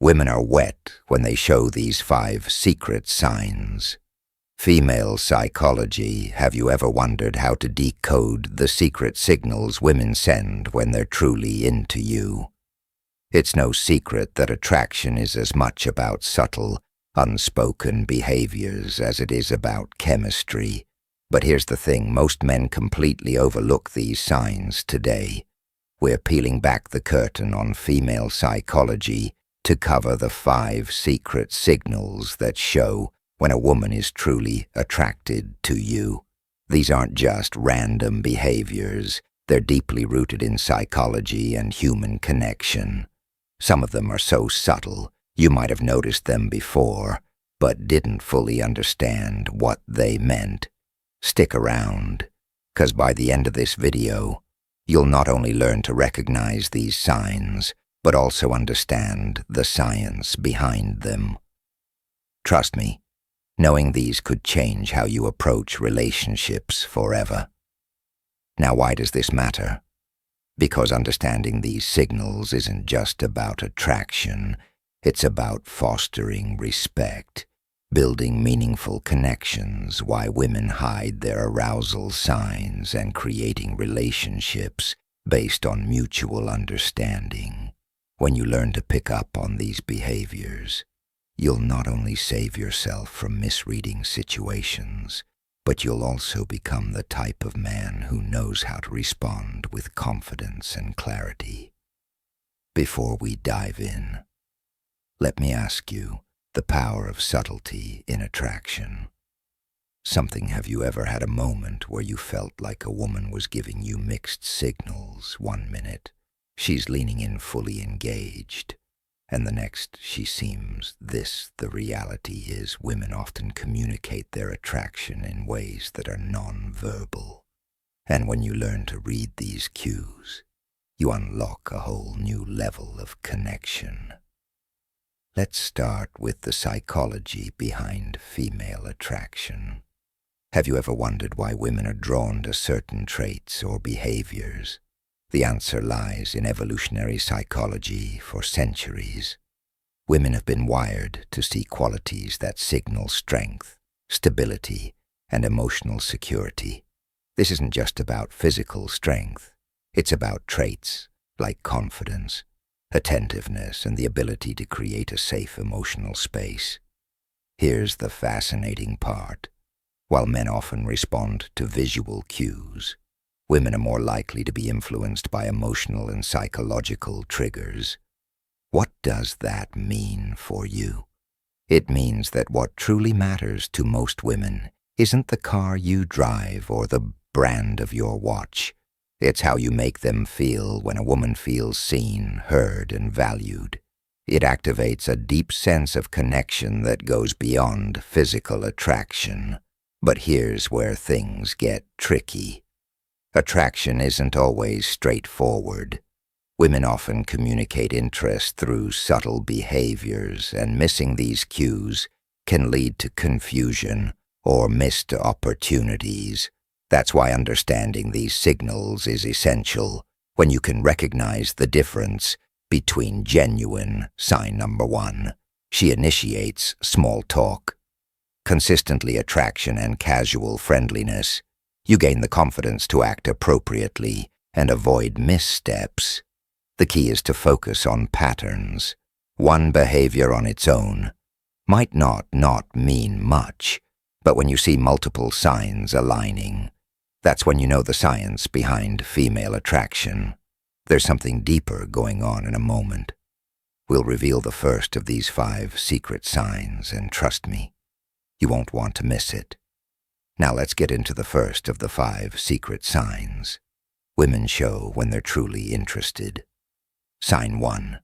Women are wet when they show these 5 secret signs. Female psychology, have you ever wondered how to decode the secret signals women send when they're truly into you? It's no secret that attraction is as much about subtle, unspoken behaviors as it is about chemistry. But here's the thing, most men completely overlook these signs today. We're peeling back the curtain on female psychology to cover the 5 secret signals that show when a woman is truly attracted to you. These aren't just random behaviors. They're deeply rooted in psychology and human connection. Some of them are so subtle, you might have noticed them before, but didn't fully understand what they meant. Stick around, 'cause by the end of this video, you'll not only learn to recognize these signs, but also understand the science behind them. Trust me, knowing these could change how you approach relationships forever. Now, why does this matter? Because understanding these signals isn't just about attraction, it's about fostering respect, building meaningful connections, why women hide their arousal signs, and creating relationships based on mutual understanding. When you learn to pick up on these behaviors, you'll not only save yourself from misreading situations, but you'll also become the type of man who knows how to respond with confidence and clarity. Before we dive in, let me ask you the power of subtlety in attraction. Have you ever had a moment where you felt like a woman was giving you mixed signals? 1 minute, she's leaning in fully engaged, and the next she seems this. The reality is women often communicate their attraction in ways that are non-verbal. And when you learn to read these cues, you unlock a whole new level of connection. Let's start with the psychology behind female attraction. Have you ever wondered why women are drawn to certain traits or behaviors? The answer lies in evolutionary psychology. For centuries, women have been wired to see qualities that signal strength, stability, and emotional security. This isn't just about physical strength. It's about traits like confidence, attentiveness, and the ability to create a safe emotional space. Here's the fascinating part. While men often respond to visual cues, women are more likely to be influenced by emotional and psychological triggers. What does that mean for you? It means that what truly matters to most women isn't the car you drive or the brand of your watch. It's how you make them feel. When a woman feels seen, heard, and valued, it activates a deep sense of connection that goes beyond physical attraction. But here's where things get tricky. Attraction isn't always straightforward. Women often communicate interest through subtle behaviors, and missing these cues can lead to confusion or missed opportunities. That's why understanding these signals is essential. When you can recognize the difference between genuine, sign number 1, she initiates small talk, consistently attraction, and casual friendliness, you gain the confidence to act appropriately and avoid missteps. The key is to focus on patterns. One behavior on its own might not mean much, but when you see multiple signs aligning, that's when you know the science behind female attraction. There's something deeper going on in a moment. We'll reveal the first of these 5 secret signs, and trust me, you won't want to miss it. Now let's get into the first of the 5 secret signs women show when they're truly interested. Sign 1.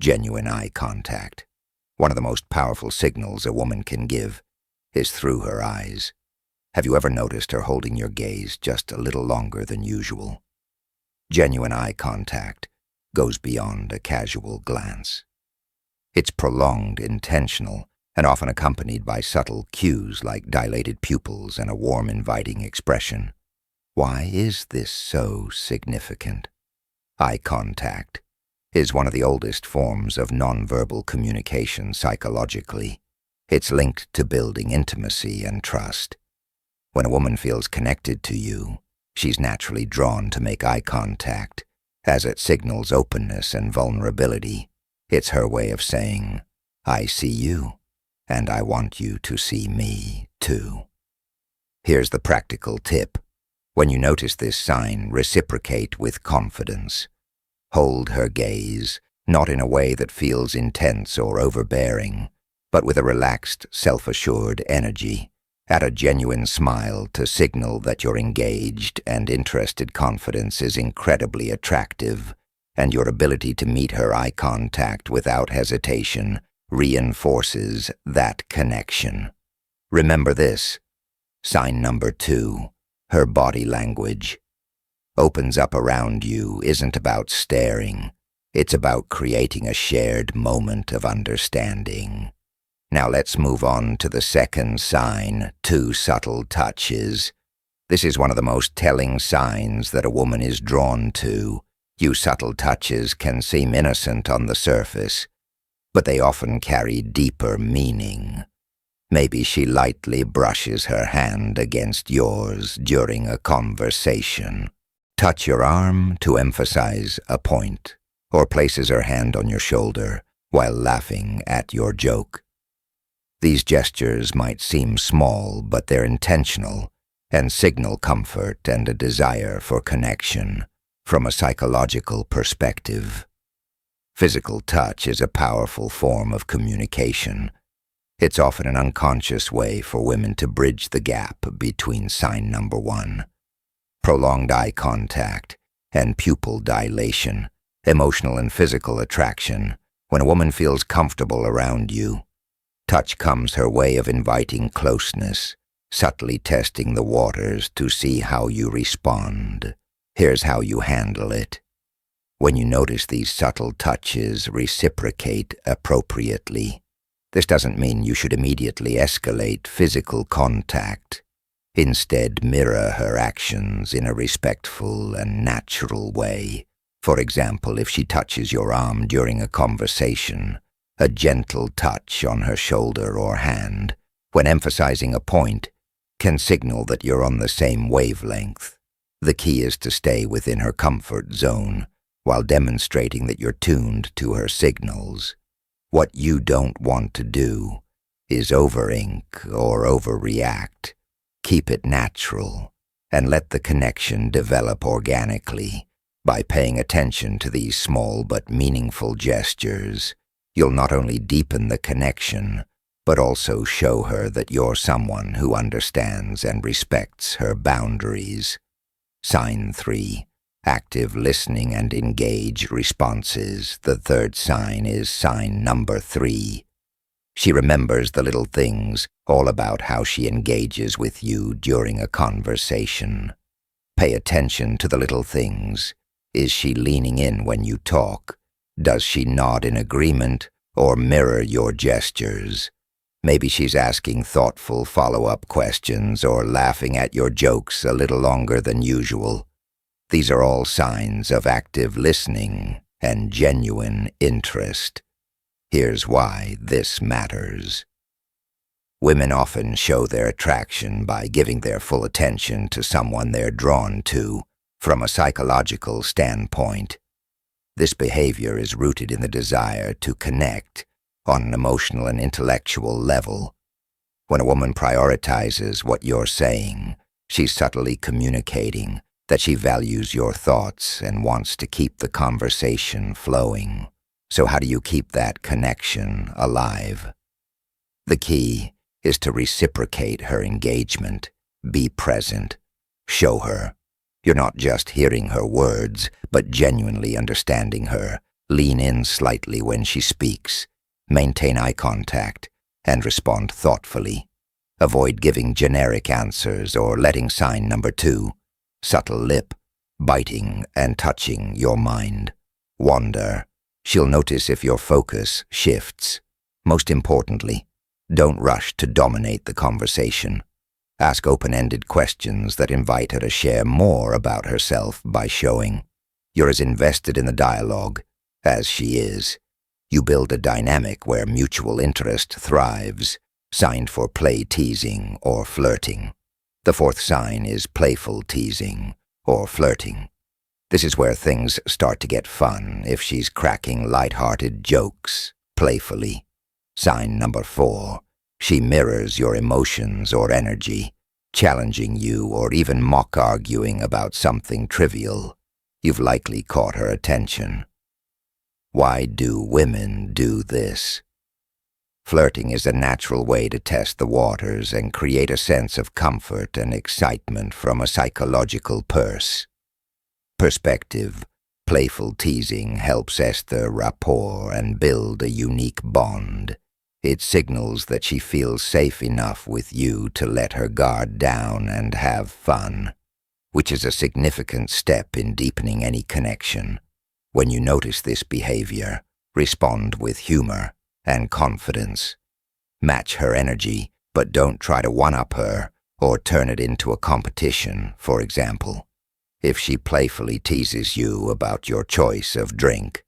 Genuine eye contact. One of the most powerful signals a woman can give is through her eyes. Have you ever noticed her holding your gaze just a little longer than usual? Genuine eye contact goes beyond a casual glance. It's prolonged, intentional, and often accompanied by subtle cues like dilated pupils and a warm, inviting expression. Why is this so significant? Eye contact is one of the oldest forms of nonverbal communication psychologically. It's linked to building intimacy and trust. When a woman feels connected to you, she's naturally drawn to make eye contact, as it signals openness and vulnerability. It's her way of saying, "I see you, and I want you to see me, too." Here's the practical tip. When you notice this sign, reciprocate with confidence. Hold her gaze, not in a way that feels intense or overbearing, but with a relaxed, self-assured energy. Add a genuine smile to signal that your engaged and interested confidence is incredibly attractive, and your ability to meet her eye contact without hesitation reinforces that connection. Remember this. Sign number 2, her body language. Opens up around you isn't about staring. It's about creating a shared moment of understanding. Now let's move on to the second sign, 2 subtle touches. This is one of the most telling signs that a woman is drawn to. You subtle touches can seem innocent on the surface, but they often carry deeper meaning. Maybe she lightly brushes her hand against yours during a conversation. Touch your arm to emphasize a point, or places her hand on your shoulder while laughing at your joke. These gestures might seem small, but they're intentional and signal comfort and a desire for connection from a psychological perspective. Physical touch is a powerful form of communication. It's often an unconscious way for women to bridge the gap between sign number 1, prolonged eye contact, and pupil dilation, emotional and physical attraction. When a woman feels comfortable around you, touch comes her way of inviting closeness, subtly testing the waters to see how you respond. Here's how you handle it. When you notice these subtle touches, reciprocate appropriately. This doesn't mean you should immediately escalate physical contact. Instead, mirror her actions in a respectful and natural way. For example, if she touches your arm during a conversation, a gentle touch on her shoulder or hand, when emphasizing a point, can signal that you're on the same wavelength. The key is to stay within her comfort zone, while demonstrating that you're tuned to her signals. What you don't want to do is over-ink or overreact. Keep it natural, and let the connection develop organically. By paying attention to these small but meaningful gestures, you'll not only deepen the connection, but also show her that you're someone who understands and respects her boundaries. Sign 3. Active listening and engaged responses. The third sign is sign number 3. She remembers the little things, all about how she engages with you during a conversation. Pay attention to the little things. Is she leaning in when you talk? Does she nod in agreement or mirror your gestures? Maybe she's asking thoughtful follow-up questions or laughing at your jokes a little longer than usual. These are all signs of active listening and genuine interest. Here's why this matters. Women often show their attraction by giving their full attention to someone they're drawn to from a psychological standpoint. This behavior is rooted in the desire to connect on an emotional and intellectual level. When a woman prioritizes what you're saying, she's subtly communicating that she values your thoughts and wants to keep the conversation flowing. So how do you keep that connection alive? The key is to reciprocate her engagement. Be present. Show her. You're not just hearing her words, but genuinely understanding her. Lean in slightly when she speaks. Maintain eye contact and respond thoughtfully. Avoid giving generic answers or letting sign number 2, subtle lip, biting and touching your mind, wander. She'll notice if your focus shifts. Most importantly, don't rush to dominate the conversation. Ask open-ended questions that invite her to share more about herself by showing you're as invested in the dialogue as she is. You build a dynamic where mutual interest thrives, signed for play teasing or flirting. The fourth sign is playful teasing or flirting. This is where things start to get fun if she's cracking light-hearted jokes playfully. Sign number 4. She mirrors your emotions or energy, challenging you or even mock-arguing about something trivial. You've likely caught her attention. Why do women do this? Flirting is a natural way to test the waters and create a sense of comfort and excitement from a psychological perspective. Playful teasing helps establish rapport and build a unique bond. It signals that she feels safe enough with you to let her guard down and have fun, which is a significant step in deepening any connection. When you notice this behavior, respond with humor and confidence. Match her energy, but don't try to one-up her or turn it into a competition, for example. If she playfully teases you about your choice of drink,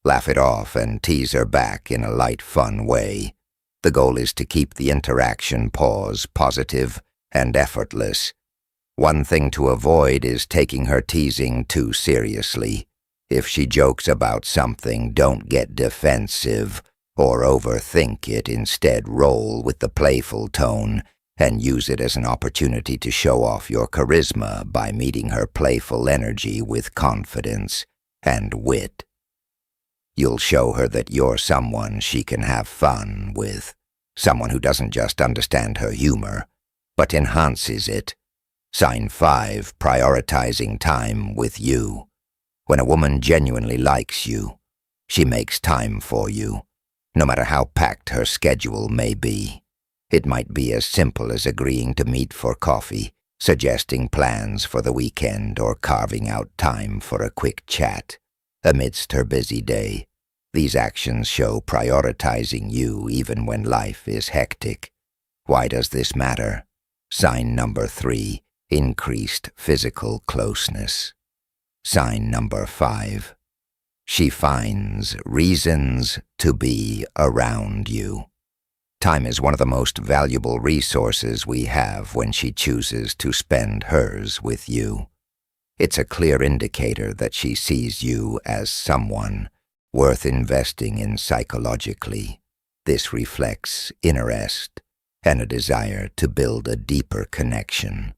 laugh it off and tease her back in a light, fun way. The goal is to keep the interaction positive and effortless. One thing to avoid is taking her teasing too seriously. If she jokes about something, don't get defensive or overthink it. Instead, roll with the playful tone and use it as an opportunity to show off your charisma by meeting her playful energy with confidence and wit. You'll show her that you're someone she can have fun with, someone who doesn't just understand her humor, but enhances it. Sign 5, prioritizing time with you. When a woman genuinely likes you, she makes time for you, no matter how packed her schedule may be. It might be as simple as agreeing to meet for coffee, suggesting plans for the weekend, or carving out time for a quick chat. Amidst her busy day, these actions show prioritizing you even when life is hectic. Why does this matter? Sign number 3, increased physical closeness. Sign number 5. She finds reasons to be around you. Time is one of the most valuable resources we have when she chooses to spend hers with you. It's a clear indicator that she sees you as someone worth investing in psychologically. This reflects interest and a desire to build a deeper connection.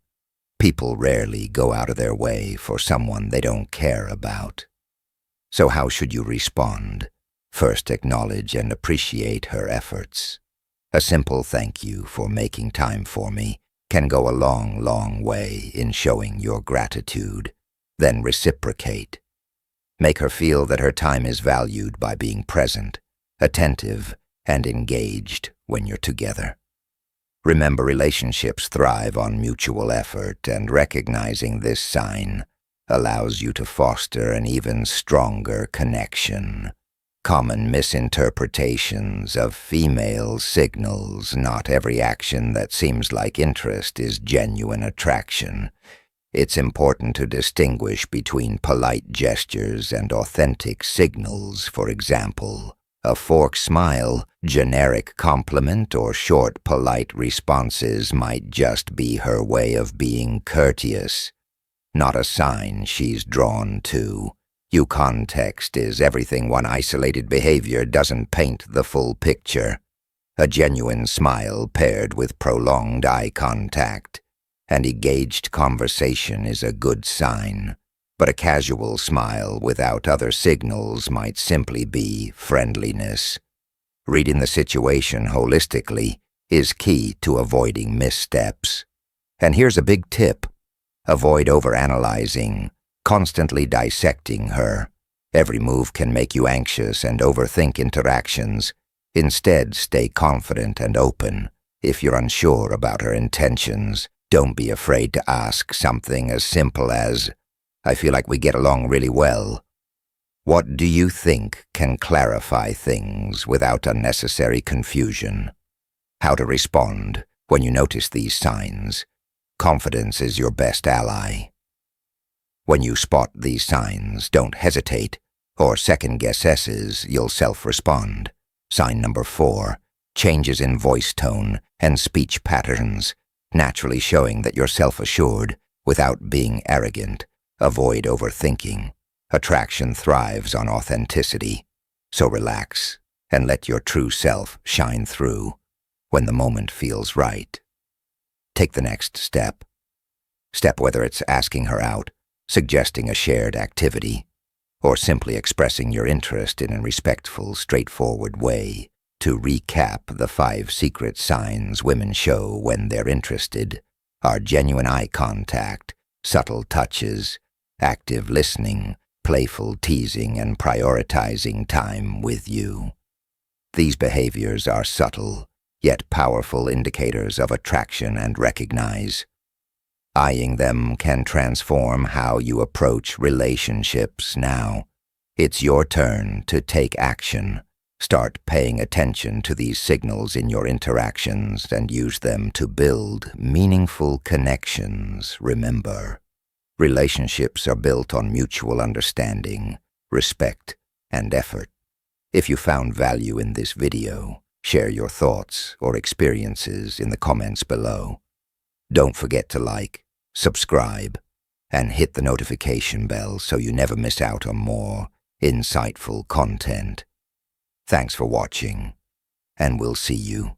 People rarely go out of their way for someone they don't care about. So how should you respond? First, acknowledge and appreciate her efforts. A simple thank you for making time for me can go a long way in showing your gratitude. Then reciprocate. Make her feel that her time is valued by being present, attentive, and engaged when you're together. Remember, relationships thrive on mutual effort, and recognizing this sign allows you to foster an even stronger connection. Common misinterpretations of female signals. Not every action that seems like interest is genuine attraction. It's important to distinguish between polite gestures and authentic signals. For example, a forced smile, generic compliment, or short, polite responses might just be her way of being courteous, not a sign she's drawn to. Context is everything. One isolated behavior doesn't paint the full picture. A genuine smile paired with prolonged eye contact and engaged conversation is a good sign. But a casual smile without other signals might simply be friendliness. Reading the situation holistically is key to avoiding missteps. And here's a big tip. Avoid overanalyzing, constantly dissecting her. Every move can make you anxious and overthink interactions. Instead, stay confident and open. If you're unsure about her intentions, don't be afraid to ask something as simple as, "I feel like we get along really well. What do you think?" can clarify things without unnecessary confusion. How to respond when you notice these signs. Confidence is your best ally. When you spot these signs, don't hesitate. or second-guess S's, you'll self-respond. Sign number 4, changes in voice tone and speech patterns, naturally showing that you're self-assured without being arrogant. Avoid overthinking. Attraction thrives on authenticity, so relax and let your true self shine through when the moment feels right. Take the next step. Whether it's asking her out, suggesting a shared activity, or simply expressing your interest in a respectful, straightforward way. To recap, the 5 secret signs women show when they're interested are genuine eye contact, subtle touches, active listening, playful teasing, and prioritizing time with you. These behaviors are subtle, yet powerful indicators of attraction and recognize. Eyeing them can transform how you approach relationships. Now, it's your turn to take action. Start paying attention to these signals in your interactions and use them to build meaningful connections. Remember, relationships are built on mutual understanding, respect, and effort. If you found value in this video, share your thoughts or experiences in the comments below. Don't forget to like, subscribe, and hit the notification bell so you never miss out on more insightful content. Thanks for watching, and we'll see you